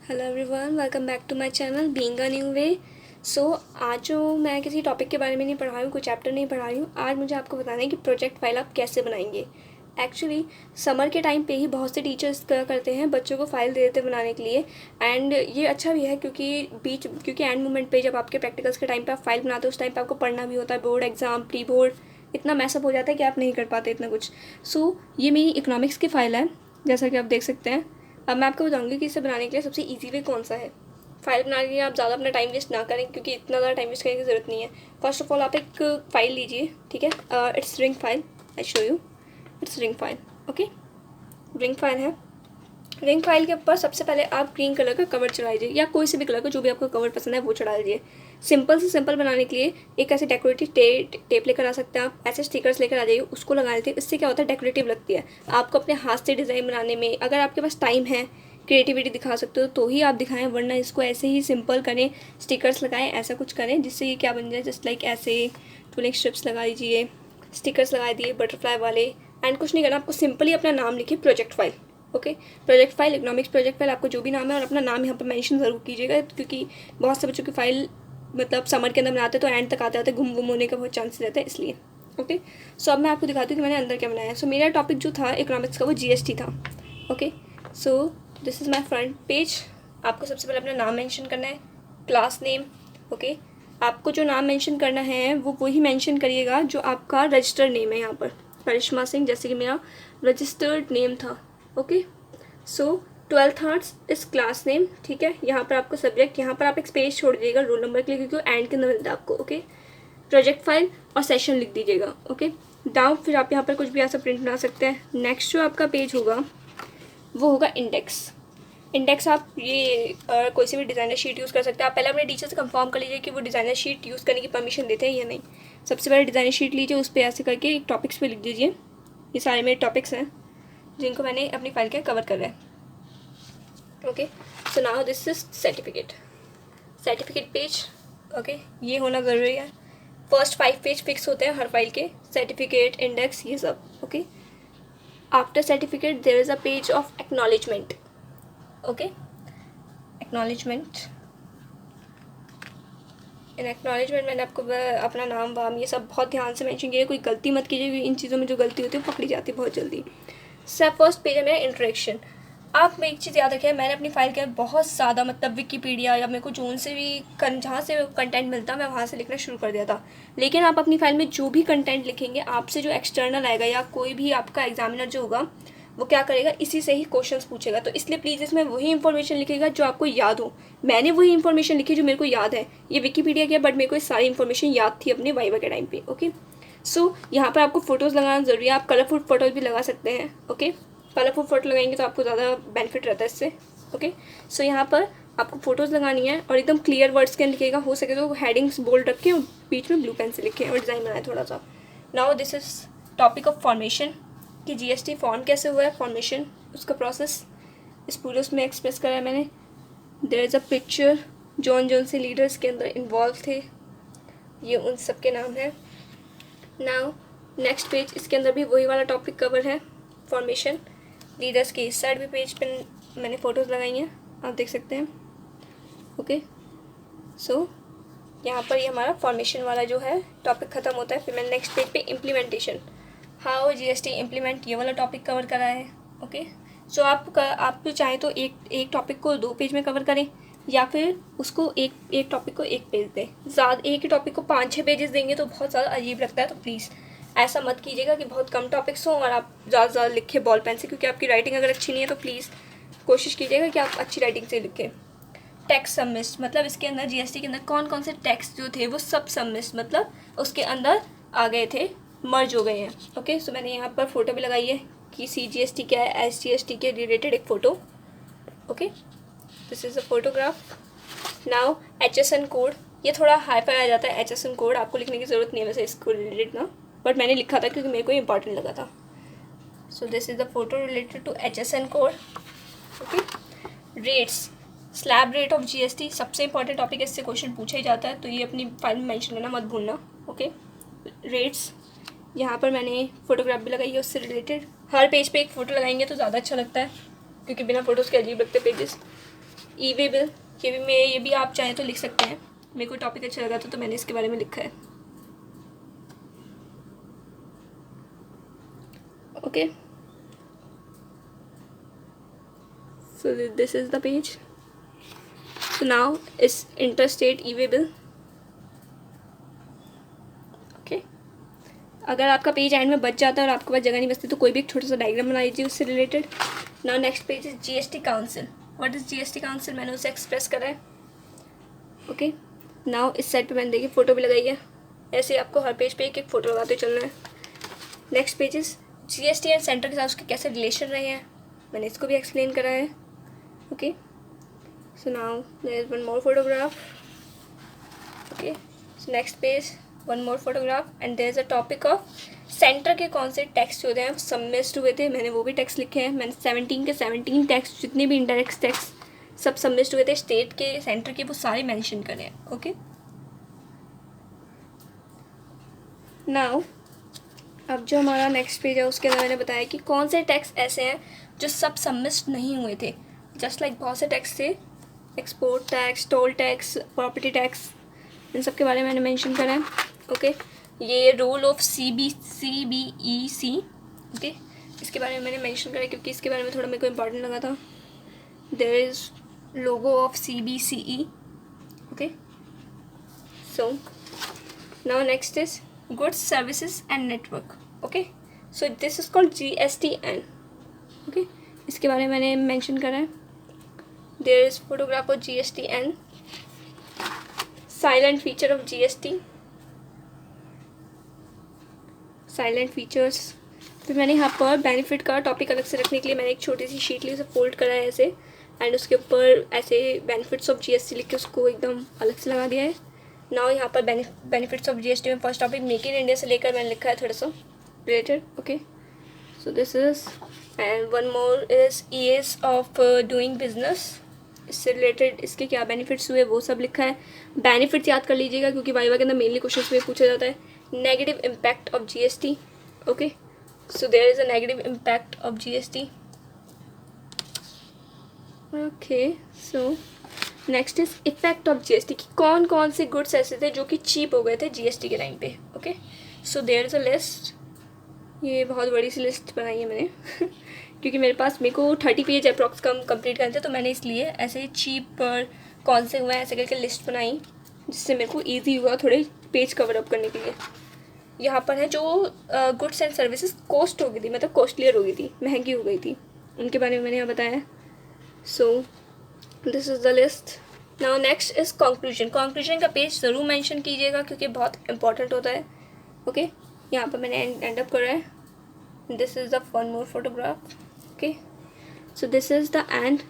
Hello everyone, welcome back to my channel being a new way. So आज जो मैं किसी टॉपिक के बारे में नहीं पढ़ा रही हूँ, कोई चैप्टर नहीं पढ़ा रही हूँ। आज मुझे आपको बताना है कि प्रोजेक्ट फाइल आप कैसे बनाएंगे। एक्चुअली समर के टाइम पे ही बहुत से टीचर्स क्या करते हैं, बच्चों को फाइल दे देते हैं बनाने के लिए। एंड ये अच्छा भी है क्योंकि एंड मोमेंट पे जब आपके प्रैक्टिकल्स के टाइम पे आप फाइल बनाते हो, उस टाइम पे आपको पढ़ना भी होता है, बोर्ड एग्जाम, प्री बोर्ड, इतना मैसअप हो जाता है कि आप नहीं कर पाते इतना कुछ। सो ये मेरी इकोनॉमिक्स की फ़ाइल है, जैसा कि आप देख सकते हैं। अब मैं आपको बताऊंगी कि इसे बनाने के लिए सबसे इजी वे कौन सा है। फाइल बनाने के लिए आप ज़्यादा अपना टाइम वेस्ट ना करें, क्योंकि इतना ज़्यादा टाइम वेस्ट करने की ज़रूरत नहीं है। फर्स्ट ऑफ ऑल आप एक फ़ाइल लीजिए, ठीक है। It's ring file, I show you. It's ring file, okay. Ring file है। रिंग फाइल के ऊपर सबसे पहले आप ग्रीन कलर का कवर चढ़ा लीजिए, या कोई से भी कलर का जो भी आपको कवर पसंद है वो चढ़ा लीजिए। सिंपल से सिंपल बनाने के लिए एक ऐसे डेकोरेटिव टेप लेकर आ सकते हैं आप, ऐसे स्टिकर्स लेकर आ जाइए, उसको लगा लेते हैं। इससे क्या होता है, डेकोरेटिव लगती है। आपको अपने हाथ से डिज़ाइन बनाने में अगर आपके पास टाइम है, क्रिएटिविटी दिखा सकते हो तो ही आप दिखाएं, वरना इसको ऐसे ही सिंपल करें, स्टिकर्स लगाएं, ऐसा कुछ करें जिससे ये क्या बन जाए, जस्ट लाइक ऐसे टूलिंग स्ट्रिप्स लगा दीजिए, स्टिकर्स लगा दिए बटरफ्लाई वाले। एंड कुछ नहीं करना, आपको सिंपली अपना नाम लिखिए, project file, okay. Project file, economics project file, आपको जो भी नाम है, और अपना नाम यहाँ पर मेंशन ज़रूर कीजिएगा, क्योंकि बहुत से बच्चों की फाइल मतलब समर के अंदर बनाते तो एंड तक आते आते गुम होने का बहुत चांसेस रहता है, इसलिए ओके। सो अब मैं आपको दिखाती हूँ कि मैंने अंदर क्या बनाया है। सो मेरा टॉपिक जो था इकोनॉमिक्स का, वो जीएसटी था, okay. So this is my front page. आपको सबसे पहले अपना नाम मेंशन करना है, क्लास नेम, ओके। आपको जो नाम मेंशन करना है वो वही मेंशन करिएगा जो आपका रजिस्टर्ड नेम है। यहाँ पर करिश्मा सिंह, जैसे कि मेरा रजिस्टर्ड नेम था, ओके। सो 12th आर्ट्स इस क्लास नेम, ठीक है। यहाँ पर आपको सब्जेक्ट, यहाँ पर आप एक स्पेस छोड़ दीजिएगा रोल नंबर के लिए, क्योंकि एंड के अंदर मिलता है आपको, ओके। प्रोजेक्ट फाइल और सेशन लिख दीजिएगा, ओके। डाउन, फिर आप यहाँ पर कुछ भी ऐसा प्रिंट बना सकते हैं। नेक्स्ट जो आपका पेज होगा वो होगा इंडेक्स। इंडेक्स आप ये कोई सी भी डिज़ाइनर शीट यूज़ कर सकते हैं। आप पहले अपने टीचर से कंफर्म कर लीजिए कि वो डिज़ाइनर शीट यूज़ करने की परमिशन देते हैं या नहीं। सबसे पहले डिज़ाइनर शीट लीजिए, उस पर ऐसे करके एक टॉपिक्स पे लिख दीजिए। ये सारे मेरे टॉपिक्स हैं जिनको मैंने अपनी फाइल के कवर कर रहा है, okay. So now this is certificate page, okay. ये होना ज़रूरी है। फर्स्ट 5 पेज फिक्स होते हैं हर फाइल के, सर्टिफिकेट, इंडेक्स, ये सब, okay. After certificate there is a page of acknowledgement, okay. Acknowledgement, in acknowledgement मैंने आपको अपना नाम वाम ये सब बहुत ध्यान से मेंशन किया। कोई गलती मत कीजिए, इन चीज़ों में जो गलती होती है वो पकड़ी जाती है बहुत जल्दी। सब फर्स्ट पेज है मेरा इंट्रोडक्शन। आप एक चीज़ याद रखिए, मैंने अपनी फाइल के बहुत ज़्यादा मतलब विकीपीडिया या मेरे को जोन से भी जहाँ से कंटेंट मिलता मैं वहाँ से लिखना शुरू कर दिया था। लेकिन आप अपनी फाइल में जो भी कंटेंट लिखेंगे, आपसे जो एक्सटर्नल आएगा या कोई भी आपका एग्जामिनर जो होगा वो क्या करेगा, इसी से ही क्वेश्चंस पूछेगा। तो इसलिए प्लीज़ इसमें वही इंफॉर्मेशन लिखिएगा जो आपको याद हो। मैंने वही इंफॉर्मेशन लिखी जो मेरे को याद है। ये विकीपीडिया किया, बट मेरे को ये सारी इंफॉर्मेशन याद थी अपने वाइवा के टाइम पे, ओके। सो यहाँ पर आपको फ़ोटोज़ लगाना ज़रूरी है। आप कलरफुल फ़ोटोज़ भी लगा सकते हैं, ओके। कलरफुल फ़ोटो लगाएंगे तो आपको ज़्यादा बेनिफिट रहता है इससे, ओके। सो यहाँ पर आपको फ़ोटोज़ लगानी है और एकदम क्लियर वर्ड्स के लिखिएगा। हो सके तो हेडिंग्स बोल्ड रखें और बीच में ब्लू पेन से लिखें और डिज़ाइन बनाए थोड़ा सा। Now this is topic of formation, कि जीएसटी फॉर्म कैसे हुआ है, फॉर्मेशन, उसका प्रोसेस इस पूरे उसमें एक्सप्रेस करा है मैंने। देयर इज़ अ पिक्चर, जौन से लीडर्स के अंदर इन्वॉल्व थे, ये उन सब के नाम है। नाउ नेक्स्ट पेज, इसके अंदर भी वही वाला टॉपिक कवर है, फॉर्मेशन। लीडर्स की इस साइड भी पेज पे मैंने फ़ोटोज़ लगाई हैं, आप देख सकते हैं, ओके। सो यहाँ पर ये हमारा फॉर्मेशन वाला जो है टॉपिक ख़त्म होता है। फिर मैंने नेक्स्ट पेज पे इम्प्लीमेंटेशन, हाउ जीएसटी इम्प्लीमेंट, ये वाला टॉपिक कवर करा है, ओके। सो आप चाहें तो एक टॉपिक को 2 पेज में कवर करें, या फिर उसको एक टॉपिक को 1 पेज दें। ज़्यादा एक ही टॉपिक को 5-6 पेजेस देंगे तो बहुत ज़्यादा अजीब लगता है। तो प्लीज़ ऐसा मत कीजिएगा कि बहुत कम टॉपिक्स हों और आप ज़्यादा लिखें बॉल पेन से, क्योंकि आपकी राइटिंग अगर अच्छी नहीं है तो प्लीज़ कोशिश कीजिएगा कि आप अच्छी राइटिंग से लिखें। टैक्स सबमिस्ट, मतलब इसके अंदर जीएसटी के अंदर कौन कौन से टैक्स जो थे वो सब सबमिस्ट मतलब उसके अंदर आ गए थे, मर्ज हो गए हैं, ओके। सो मैंने यहाँ पर फ़ोटो भी लगाई है कि सीजीएसटी क्या है, एसजीएसटी के रिलेटेड एक photo, okay. This is a photograph. Now HSN code, ये थोड़ा हाई फाई आ जाता है एचएसएन कोड, आपको लिखने की ज़रूरत नहीं है वैसे इसको रिलेटेड ना, बट मैंने लिखा था क्योंकि मेरे को इंपॉर्टेंट लगा था। So this is the photo related to HSN code, okay. Rates, slab rate of GST सबसे इंपॉर्टेंट टॉपिक है, इससे क्वेश्चन पूछा ही जाता है, तो ये अपनी फाइल में मेंशन करना मत भूलना, ओके। रेट्स, यहाँ पर मैंने फोटोग्राफ भी लगाई है उससे रिलेटेड। हर पेज पे एक फ़ोटो लगाएंगे तो ज़्यादा अच्छा लगता है, क्योंकि बिना फ़ोटोज़ के अजीब लगते पेजेस। ई वे बिल, ये भी आप चाहें तो लिख सकते हैं। मेरे को टॉपिक अच्छा लगा तो मैंने इसके बारे में लिखा है। Okay, so this is the page. So now इस इंटरस्टेट ई वे बिल। ओके, अगर आपका पेज एंड में बच जाता है और आपके पास जगह नहीं बचती तो कोई भी एक छोटा सा डायग्राम बना लीजिए उससे related. Now next page is GST council. What is GST council, मैंने उसे एक्सप्रेस करा है। ओके, नाउ इस साइड पे मैंने देखिए फ़ोटो भी लगाई है। ऐसे आपको हर पेज पे एक फ़ोटो लगाते चलना है। Next page is GST and centre के साथ उसके कैसे रिलेशन रहे हैं, मैंने इसको भी एक्सप्लेन करा है। Okay, so now there is one more photograph. Okay, so next page one more photograph and there is a topic of centre के कौन से टैक्स होते हैं सबमिट हुए थे, मैंने वो भी टैक्स लिखे हैं। मैंने 17 के 17 टैक्स जितने भी इनडायरेक्ट टैक्स सब सबमिट हुए थे स्टेट के सेंटर के, वो सारे मेंशन करे हैं। ओके, नाउ अब जो हमारा नेक्स्ट पेज है उसके अंदर मैंने बताया कि कौन से टैक्स ऐसे हैं जो सब सबमिट नहीं हुए थे। जस्ट लाइक बहुत से टैक्स थे, export tax, toll tax, property tax, इन सब के बारे में मैंने मेंशन करा है। ओके, ये रूल ऑफ CBEC। ओके, इसके बारे में मैंने मेंशन करा है क्योंकि इसके बारे में थोड़ा मेरे को इम्पॉर्टेंट लगा था। There is logo of CBCE। Okay, so now next is goods services and network. Okay, so this is called GSTN। Okay, इसके बारे में मैंने मेंशन करा है। There is photograph of GSTN, silent feature of GST, silent features. फिर मैंने यहाँ पर बेनिफिट का टॉपिक अलग से रखने के लिए मैंने एक छोटी सी शीट ली, उसे फोल्ड करा है ऐसे, एंड उसके ऊपर ऐसे बेनिफिट्स ऑफ GST लिख के उसको एकदम अलग से लगा दिया है। नाउ यहाँ पर बेनिफिट्स ऑफ GST में first topic make in India से लेकर मैंने लिखा है थोड़ा सा related. Okay, so this is and one more is ease of doing business, इससे रिलेटेड इसके क्या बेनिफिट्स हुए वो सब लिखा है। बेनिफिट्स याद कर लीजिएगा क्योंकि वाइवा के अंदर मेनली क्वेश्चन में पूछा जाता है। Negative impact of GST। Okay, so there is a negative impact of GST। Okay, so next is effect of GST कि कौन कौन से गुड्स ऐसे थे जो कि चीप हो गए थे GST के टाइम पे। Okay, so there is a list, ये बहुत बड़ी सी लिस्ट बनाई है मैंने क्योंकि मेरे को 30 पेज अप्रॉक्स कंप्लीट करने थे, तो मैंने इसलिए ऐसे ही चीप पर कौन से हुए ऐसे करके लिस्ट बनाई जिससे मेरे को ईजी हुआ थोड़े पेज कवर अप करने के लिए। यहाँ पर है जो गुड्स एंड सर्विसेज कॉस्ट हो गई थी, मतलब कॉस्टलियर हो गई थी, महंगी हो गई थी, उनके बारे में मैंने यहाँ बताया। सो this is the list. Now next is conclusion. Conclusion का पेज ज़रूर मेंशन कीजिएगा क्योंकि बहुत इंपॉर्टेंट होता है। ओके, यहाँ पर मैंने एंड अप करा है। This is the one more photograph. Okay, so this is the end